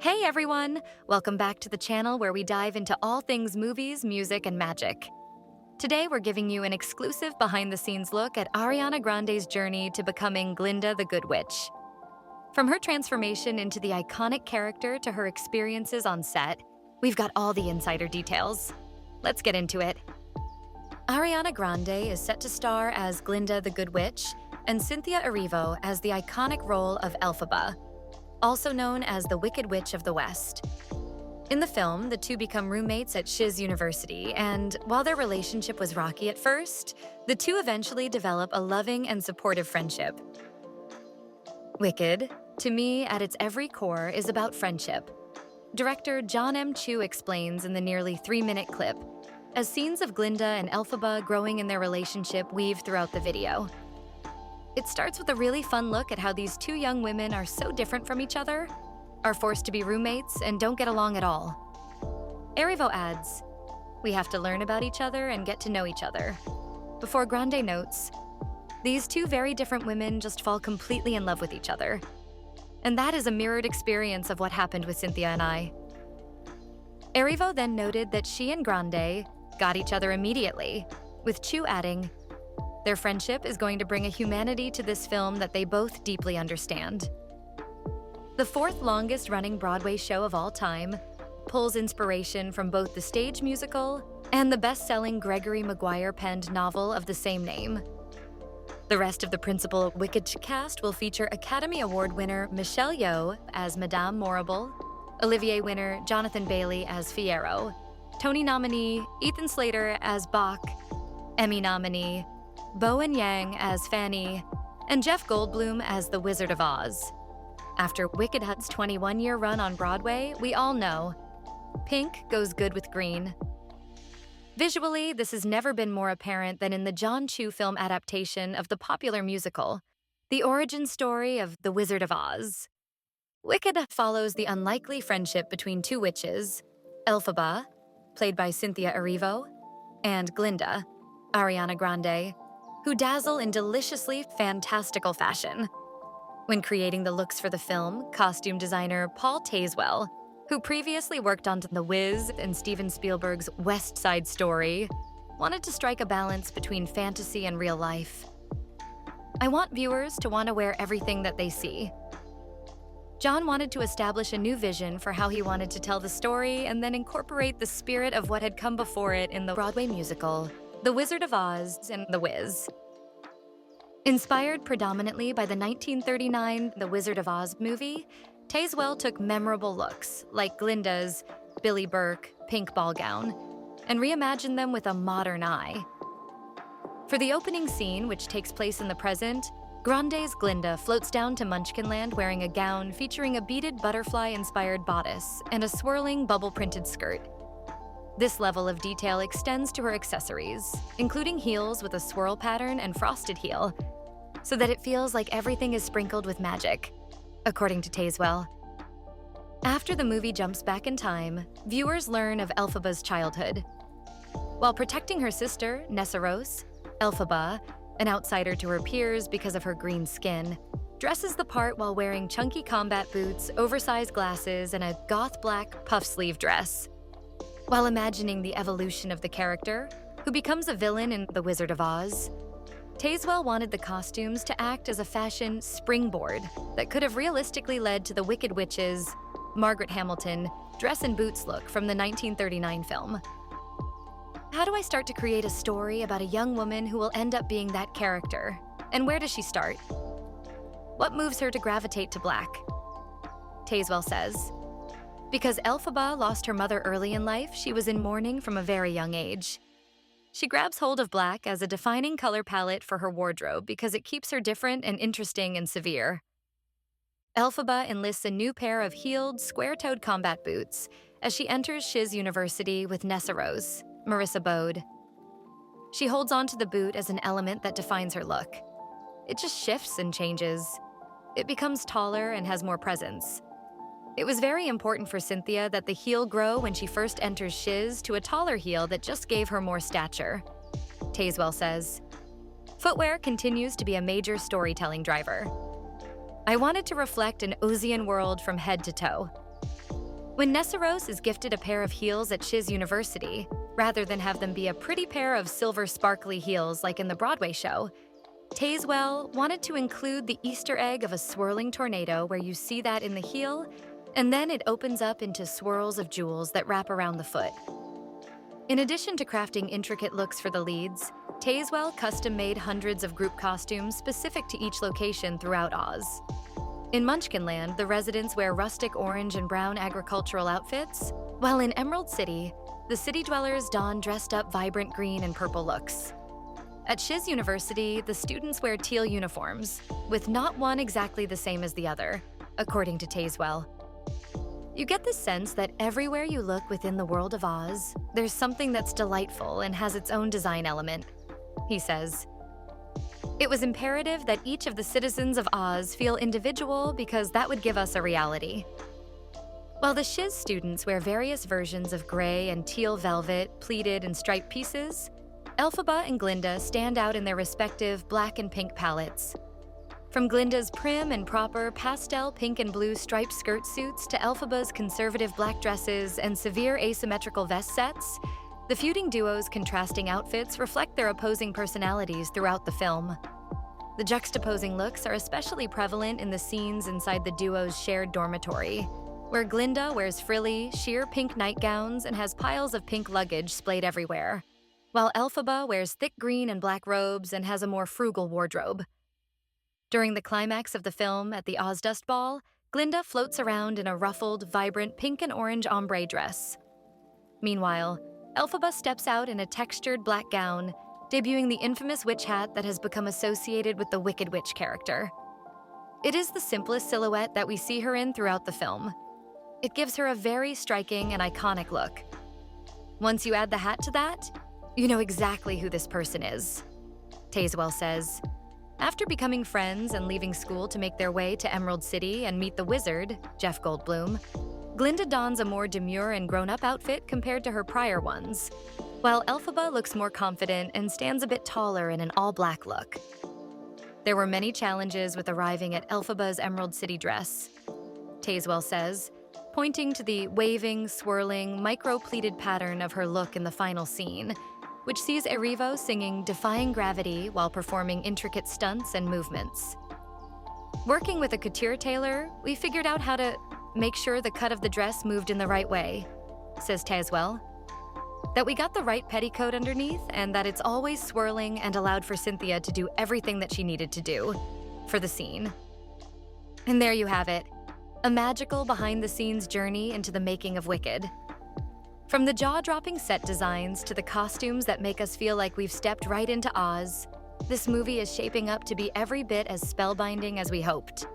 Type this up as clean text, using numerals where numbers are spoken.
Hey everyone! Welcome back to the channel where we dive into all things movies, music, and magic. Today we're giving you an exclusive behind-the-scenes look at Ariana Grande's journey to becoming Glinda the Good Witch. From her transformation into the iconic character to her experiences on set, we've got all the insider details. Let's get into it. Ariana Grande is set to star as Glinda the Good Witch, and Cynthia Erivo as the iconic role of Elphaba, also known as the Wicked Witch of the West. In the film, the two become roommates at Shiz University, and while their relationship was rocky at first, the two eventually develop a loving and supportive friendship. Wicked, to me, at its every core, is about friendship. Director John M. Chu explains in the nearly 3-minute clip, as scenes of Glinda and Elphaba growing in their relationship weave throughout the video. It starts with a really fun look at how these two young women are so different from each other, are forced to be roommates, and don't get along at all. Erivo adds, "We have to learn about each other and get to know each other." Before Grande notes, "These two very different women just fall completely in love with each other." And that is a mirrored experience of what happened with Cynthia and I. Erivo then noted that she and Grande got each other immediately, with Chu adding, "Their friendship is going to bring a humanity to this film that they both deeply understand." The fourth longest running Broadway show of all time pulls inspiration from both the stage musical and the best-selling Gregory Maguire-penned novel of the same name. The rest of the principal Wicked cast will feature Academy Award winner Michelle Yeoh as Madame Morrible, Olivier winner Jonathan Bailey as Fiyero, Tony nominee Ethan Slater as Bach, Emmy nominee Bowen Yang as Fanny, and Jeff Goldblum as the Wizard of Oz. After Wicked Hut's 21-year run on Broadway, we all know, pink goes good with green. Visually, this has never been more apparent than in the John Chu film adaptation of the popular musical, the origin story of The Wizard of Oz. Wicked follows the unlikely friendship between two witches, Elphaba, played by Cynthia Erivo, and Glinda, Ariana Grande, who dazzle in deliciously fantastical fashion. When creating the looks for the film, costume designer Paul Tazewell, who previously worked on The Wiz and Steven Spielberg's West Side Story, wanted to strike a balance between fantasy and real life. "I want viewers to want to wear everything that they see." John wanted to establish a new vision for how he wanted to tell the story and then incorporate the spirit of what had come before it in the Broadway musical, The Wizard of Oz and The Wiz. Inspired predominantly by the 1939 The Wizard of Oz movie, Tazewell took memorable looks, like Glinda's Billy Burke pink ball gown, and reimagined them with a modern eye. For the opening scene, which takes place in the present, Grande's Glinda floats down to Munchkinland wearing a gown featuring a beaded butterfly-inspired bodice and a swirling bubble-printed skirt. This level of detail extends to her accessories, including heels with a swirl pattern and frosted heel, so that it feels like everything is sprinkled with magic, according to Tazewell. After the movie jumps back in time, viewers learn of Elphaba's childhood. While protecting her sister, Nessarose, Elphaba, an outsider to her peers because of her green skin, dresses the part while wearing chunky combat boots, oversized glasses, and a goth black puff-sleeve dress. While imagining the evolution of the character, who becomes a villain in The Wizard of Oz, Tazewell wanted the costumes to act as a fashion springboard that could have realistically led to the Wicked Witch's Margaret Hamilton dress and boots look from the 1939 film. How do I start to create a story about a young woman who will end up being that character? And where does she start? What moves her to gravitate to black? Tazewell says, "Because Elphaba lost her mother early in life, she was in mourning from a very young age. She grabs hold of black as a defining color palette for her wardrobe because it keeps her different and interesting and severe. Elphaba enlists a new pair of heeled, square-toed combat boots as she enters Shiz University with Nessarose, Marissa Bode. She holds onto the boot as an element that defines her look. It just shifts and changes. It becomes taller and has more presence. It was very important for Cynthia that the heel grow when she first enters Shiz to a taller heel that just gave her more stature," Tazewell says. Footwear continues to be a major storytelling driver. "I wanted to reflect an Ozian world from head to toe. When Nessarose is gifted a pair of heels at Shiz University, rather than have them be a pretty pair of silver sparkly heels like in the Broadway show, Tazewell wanted to include the Easter egg of a swirling tornado where you see that in the heel, and then it opens up into swirls of jewels that wrap around the foot. In addition to crafting intricate looks for the leads, Tazewell custom-made hundreds of group costumes specific to each location throughout Oz. In Munchkinland, the residents wear rustic orange and brown agricultural outfits, while in Emerald City, the city dwellers don dressed-up vibrant green and purple looks. At Shiz University, the students wear teal uniforms, with not one exactly the same as the other, according to Tazewell. You get the sense that everywhere you look within the world of Oz, there's something that's delightful and has its own design element, he says. It was imperative that each of the citizens of Oz feel individual because that would give us a reality. While the Shiz students wear various versions of gray and teal velvet, pleated and striped pieces, Elphaba and Glinda stand out in their respective black and pink palettes. From Glinda's prim and proper pastel pink and blue striped skirt suits to Elphaba's conservative black dresses and severe asymmetrical vest sets, the feuding duo's contrasting outfits reflect their opposing personalities throughout the film. The juxtaposing looks are especially prevalent in the scenes inside the duo's shared dormitory, where Glinda wears frilly, sheer pink nightgowns and has piles of pink luggage splayed everywhere, while Elphaba wears thick green and black robes and has a more frugal wardrobe. During the climax of the film at the Ozdust Ball, Glinda floats around in a ruffled, vibrant pink and orange ombre dress. Meanwhile, Elphaba steps out in a textured black gown, debuting the infamous witch hat that has become associated with the Wicked Witch character. It is the simplest silhouette that we see her in throughout the film. It gives her a very striking and iconic look. Once you add the hat to that, you know exactly who this person is, Tazewell says. After becoming friends and leaving school to make their way to Emerald City and meet the wizard, Jeff Goldblum, Glinda dons a more demure and grown-up outfit compared to her prior ones, while Elphaba looks more confident and stands a bit taller in an all-black look. There were many challenges with arriving at Elphaba's Emerald City dress, Tazewell says, pointing to the waving, swirling, micro-pleated pattern of her look in the final scene, which sees Erivo singing Defying Gravity while performing intricate stunts and movements. Working with a couture tailor, we figured out how to make sure the cut of the dress moved in the right way, says Tazewell. That we got the right petticoat underneath and that it's always swirling and allowed for Cynthia to do everything that she needed to do for the scene. And there you have it, a magical behind-the-scenes journey into the making of Wicked. From the jaw-dropping set designs to the costumes that make us feel like we've stepped right into Oz, this movie is shaping up to be every bit as spellbinding as we hoped.